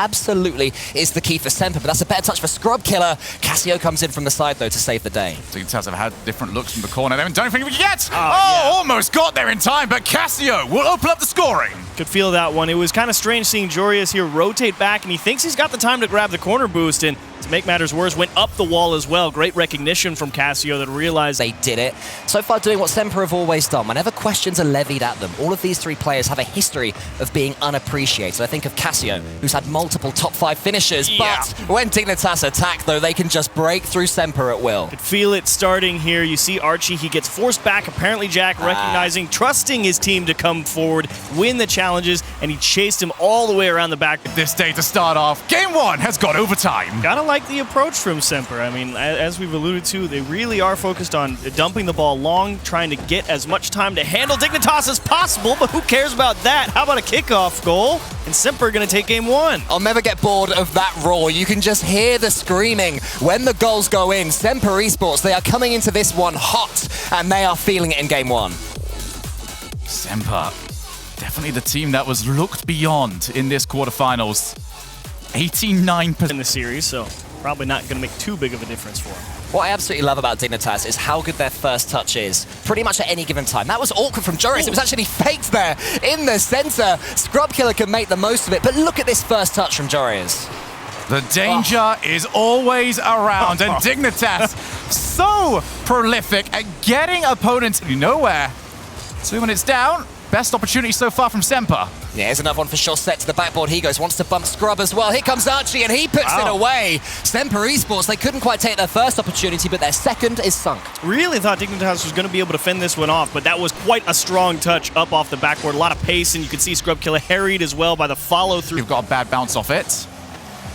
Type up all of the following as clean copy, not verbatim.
absolutely is the key for Semper, but that's a better touch for Scrub Killer. Cassio comes in from the side, though, to save the day. Dignitas have had different looks from the corner. They haven't done anything yet. Almost got there in time, but Cassio will open up the scoring. Could feel that one. It was kind of strange seeing Jorius here rotate back, and he thinks he's got the time to grab the corner boost, and to make matters worse, went up the wall as well. Great recognition from Cassio that realized they did it. So far doing what Semper have always done. Whenever questions are levied at them, all of these three players have a history of being unappreciated. I think of Cassio, who's had multiple top 5 finishes, but when Dignitas attack, though, they can just break through Semper at will. Could feel it starting here. You see Archie, he gets forced back. Apparently Jack recognizing, trusting his team to come forward, win the challenges, and he chased him all the way around the back. This day to start off, Game 1 has got overtime. Gotta like the approach from Semper. I mean, as we've alluded to, they really are focused on dumping the ball long, trying to get as much time to handle Dignitas as possible, but who cares about that? How about a kickoff goal? And Semper gonna take Game 1. I'll never get bored of that roar. You can just hear the screaming when the goals go in. Semper Esports, they are coming into this one hot, and they are feeling it in Game 1. Semper, definitely the team that was looked beyond in this quarterfinals. 89% in the series, so probably not going to make too big of a difference for him. What I absolutely love about Dignitas is how good their first touch is, pretty much at any given time. That was awkward from Jorius. It was actually faked there in the center. Scrub Killer can make the most of it, but look at this first touch from Jorius. The danger is always around, and Dignitas so prolific at getting opponents nowhere. 2 minutes down. Best opportunity so far from Semper. Yeah, here's another one for Chaussette to the backboard. He goes, wants to bump Scrub as well. Here comes Archie, and he puts it away. Semper Esports, they couldn't quite take their first opportunity, but their second is sunk. Really thought Dignitas was going to be able to fend this one off, but that was quite a strong touch up off the backboard. A lot of pace, and you can see Scrub Killer harried as well by the follow-through. You've got a bad bounce off it.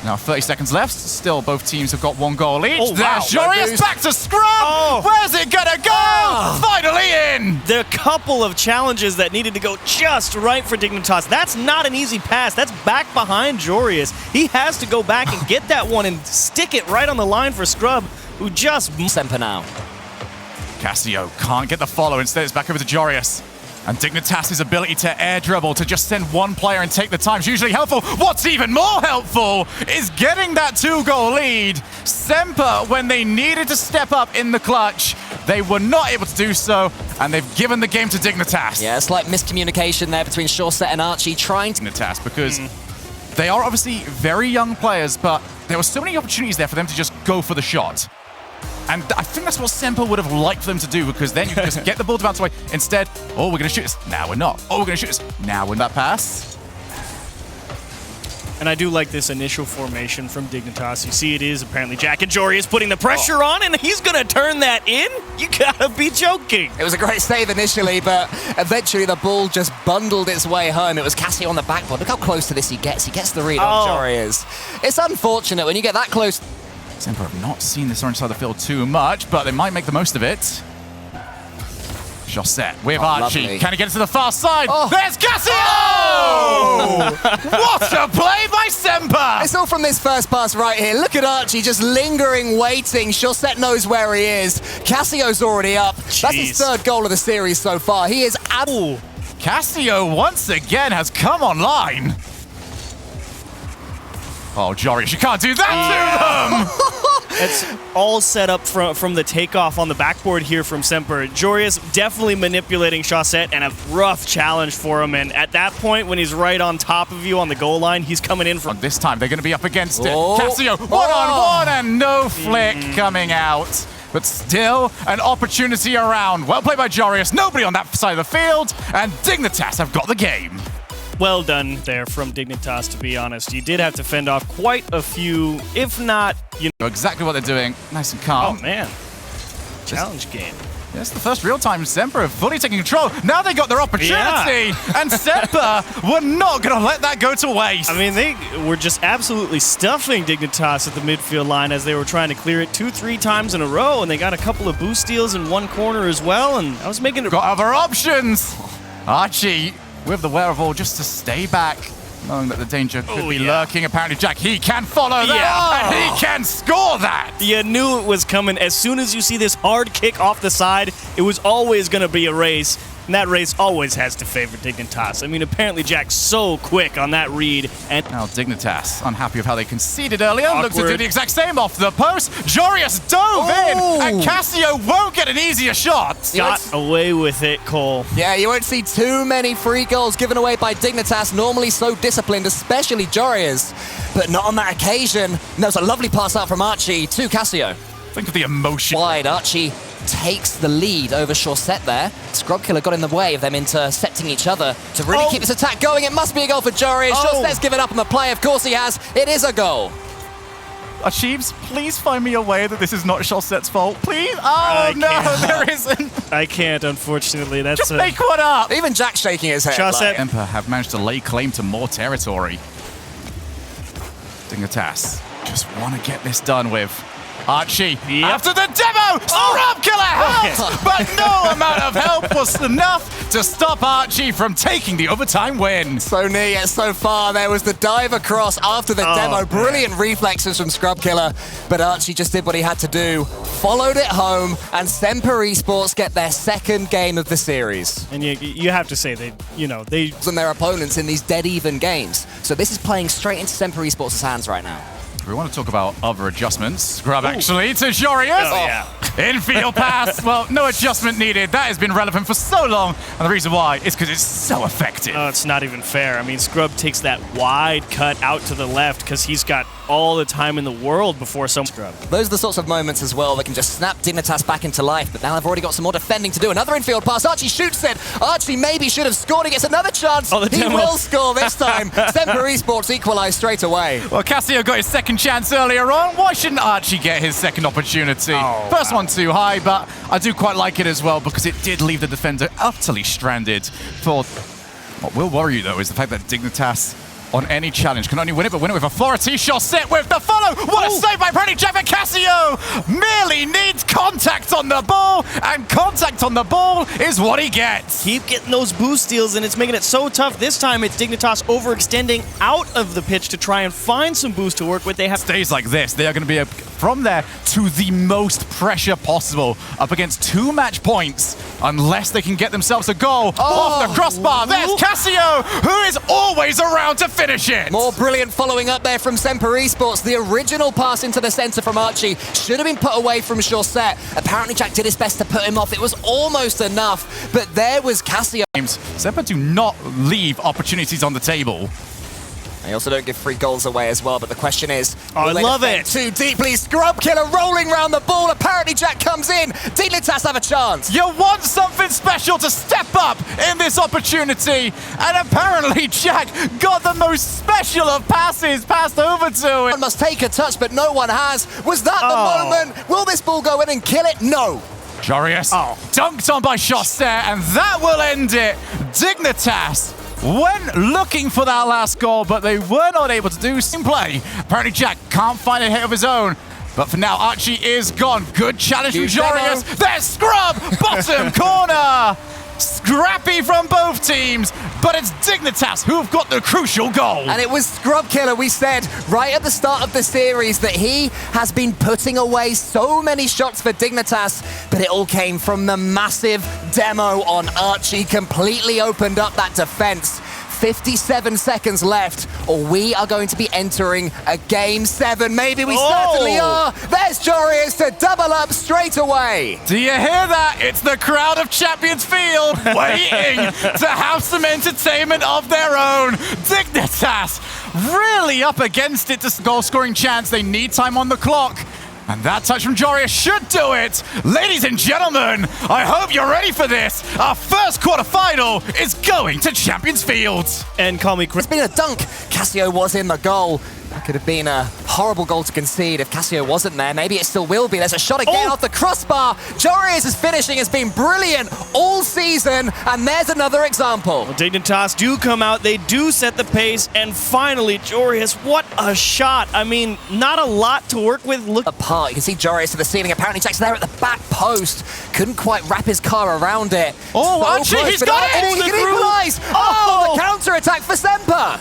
Now 30 seconds left. Still, both teams have got 1 goal each. There's Jorius back to Scrub. Where's it gonna go? Finally in. The couple of challenges that needed to go just right for Dignitas. That's not an easy pass. That's back behind Jorius. He has to go back and get that one and stick it right on the line for Scrub, who just... Semper now. Cassio can't get the follow. Instead, it's back over to Jorius. And Dignitas' ability to air dribble, to just send one player and take the time is usually helpful. What's even more helpful is getting that 2-goal lead. Semper, when they needed to step up in the clutch, they were not able to do so, and they've given the game to Dignitas. Yeah, it's like miscommunication there between Chaussette and Archie trying to... Dignitas, because they are obviously very young players, but there were so many opportunities there for them to just go for the shot. And I think that's what Semper would have liked them to do, because then you can just get the ball to bounce away. Instead, oh, we're going to shoot this. Now we're not. Oh, we're going to shoot this. Now we're that pass. And I do like this initial formation from Dignitas. You see it is apparently Jack and Jorius putting the pressure on, and he's going to turn that in? You gotta be joking. It was a great save initially, but eventually the ball just bundled its way home. It was Cassio on the backboard. Look how close to this he gets. He gets the read on Jorius. It's unfortunate when you get that close. Semper have not seen this orange side of the field too much, but they might make the most of it. Chaussette with Archie. Lovely. Can he get it to the far side? There's Cassio! What a play by Semper! It's all from this first pass right here. Look at Archie just lingering, waiting. Chaussette knows where he is. Cassio's already up. That's his 3rd goal of the series so far. He is Cassio once again has come online. Oh, Jorius, you can't do that to them! It's all set up from the takeoff on the backboard here from Semper. Jorius definitely manipulating Chaussette, and a rough challenge for him. And at that point, when he's right on top of you on the goal line, he's coming in from... This time, they're going to be up against it. Cassio, one-on-one, and no flick coming out. But still, an opportunity around. Well played by Jorius. Nobody on that side of the field, and Dignitas have got the game. Well done there from Dignitas, to be honest. You did have to fend off quite a few, if not, you know exactly what they're doing. Nice and calm. Oh, man. Challenge game. That's the first real time Semper have fully taken control. Now they got their opportunity, and Semper were not going to let that go to waste. I mean, they were just absolutely stuffing Dignitas at the midfield line as they were trying to clear it 2-3 times in a row, and they got a couple of boost steals in one corner as well, and I was making it... Got other options. Archie with the wherewithal just to stay back, knowing that the danger could be lurking. Apparently, Jack, he can follow that, and he can score that! You knew it was coming. As soon as you see this hard kick off the side, it was always going to be a race. And that race always has to favor Dignitas. I mean, apparently Jack's so quick on that read. And now Dignitas, unhappy with how they conceded earlier, Awkward. looks to do the exact same off the post. Jorius dove in, and Casio won't get an easier shot. got away with it, Cole. Yeah, you won't see too many free goals given away by Dignitas, normally so disciplined, especially Jorius, but not on that occasion. And there was a lovely pass out from Archie to Casio. Think of the emotion. Wide, Archie takes the lead over Chaussette there. Scrubkiller got in the way of them intercepting each other to really keep this attack going. It must be a goal for Jorius. Chaussette's given up on the play. Of course he has. It is a goal. Achieves, please find me a way that this is not Chaussette's fault, please. Oh, no, there isn't. I can't, unfortunately. That's Just make one up. Even Jack's shaking his head. Chaussette. Semper have managed to lay claim to more territory. Dignitas just want to get this done with. Archie, after the demo, Scrubkiller helped, but no amount of help was enough to stop Archie from taking the overtime win. So near yet so far. There was the dive across after the demo. Brilliant reflexes from Scrubkiller, but Archie just did what he had to do, followed it home, and Semper Esports get their second game of the series. And you have to say they And their opponents in these dead-even games. So this is playing straight into Semper Esports' hands right now. We want to talk about other adjustments. Scrub actually to Jorius. Oh, yeah. Infield pass. Well, no adjustment needed. That has been relevant for so long. And the reason why is because it's so effective. Oh, it's not even fair. I mean, Scrub takes that wide cut out to the left because he's got all the time in the world before some Scrub. Those are the sorts of moments as well that can just snap Dignitas back into life, but now they've already got some more defending to do. Another infield pass. Archie shoots it. Archie maybe should have scored. He gets another chance. He will score this time. Semper Esports equalize straight away. Well, Casio got his second chance earlier on. Why shouldn't Archie get his second opportunity? First one too high, but I do quite like it as well because it did leave the defender utterly stranded. For what will worry you though is the fact that Dignitas on any challenge can only win it, but win it with authority. Chaussette with the follow. What a save by Brady Jack, but Casio merely needs contact on the ball, and contact on the ball is what he gets. Keep getting those boost steals, and it's making it so tough. This time it's Dignitas overextending out of the pitch to try and find some boost to work with. They have Stays like this, they are going to be from there to the most pressure possible up against 2 match points unless they can get themselves a goal off the crossbar. There's Casio, who is always around to finish it. More brilliant following up there from Semper Esports. The original pass into the center from Archie should have been put away from Chaussette. Apparently Jack did his best to put him off. It was almost enough, but there was Casio. Semper do not leave opportunities on the table. They also don't give free goals away as well, but the question is, I love it. Too deeply. Scrubkiller rolling around the ball. Apparently Jack comes in. Dignitas have a chance. You want something special to step up in this opportunity, and apparently Jack got the most special of passes passed over to him. One must take a touch, but no one has. Was that the moment? Will this ball go in and kill it? No. Jorius dunked on by Chaussette, and that will end it. Dignitas went looking for that last goal, but they were not able to do some play. Apparently Jack can't find a hit of his own, but for now Archie is gone. Good challenge from Jorius. There's Scrub, bottom corner. Scrappy from both teams, but it's Dignitas who have got the crucial goal. And it was Scrubkiller. We said right at the start of the series that he has been putting away so many shots for Dignitas, but it all came from the massive demo on Archie. Completely opened up that defense. 57 seconds left, or we are going to be entering a Game 7. Maybe we certainly are. There's Jorius to double up straight away. Do you hear that? It's the crowd of Champions Field waiting to have some entertainment of their own. Dignitas really up against it to goal-scoring chance. They need time on the clock. And that touch from Jorius should do it. Ladies and gentlemen, I hope you're ready for this. Our first quarterfinal is going to Champions Field. And call me Chris. It's been a dunk. Casio was in the goal. That could have been a horrible goal to concede if Casio wasn't there. Maybe it still will be. There's a shot again off the crossbar. Jorius' finishing has been brilliant all season, and there's another example. Well, Dignitas do come out. They do set the pace, and finally, Jorius, what a shot. I mean, not a lot to work with. Look apart. You can see Jorius to the ceiling. Apparently Jack's there at the back post. Couldn't quite wrap his car around it. Oh, so Archie, close, he's got it! He can equalize! The counter-attack for Semper!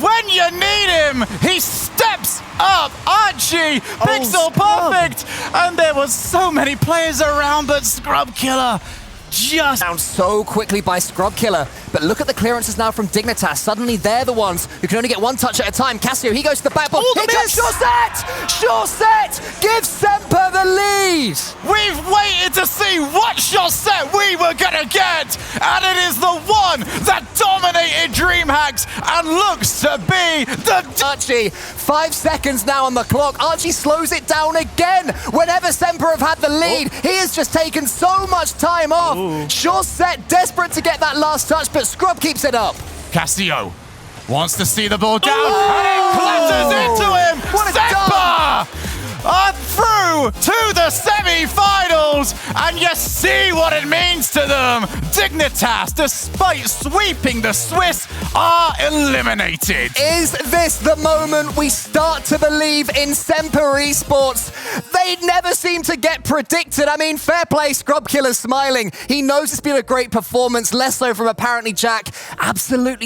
When you need him, he steps up. Archie, pixel perfect. And there was so many players around, but Scrubkiller just... Down so quickly by Scrub Killer, but look at the clearances now from Dignitas. Suddenly they're the ones who can only get one touch at a time. Cassio, he goes to the backboard. Oh, the miss! Sure set! Sure set! Gives Semper the lead! We've waited to see what shot set we were gonna get, and it is the one that dominated DreamHacks and looks to be the... Archie, 5 seconds now on the clock. Archie slows it down again. Whenever Semper have had the lead, he has just taken so much time off. Sure set, desperate to get that last touch, but Scrub keeps it up. Cassio wants to see the ball down, and it clatters into him. What a Semper are through to the semi-finals, and you see what it means to them. Dignitas, despite sweeping the Swiss, are eliminated. Is this the moment we start to believe in Semper Esports? They never seem to get predicted. I mean, fair play, Scrub Killer's smiling. He knows it's been a great performance, less so from apparently Jack. Absolutely.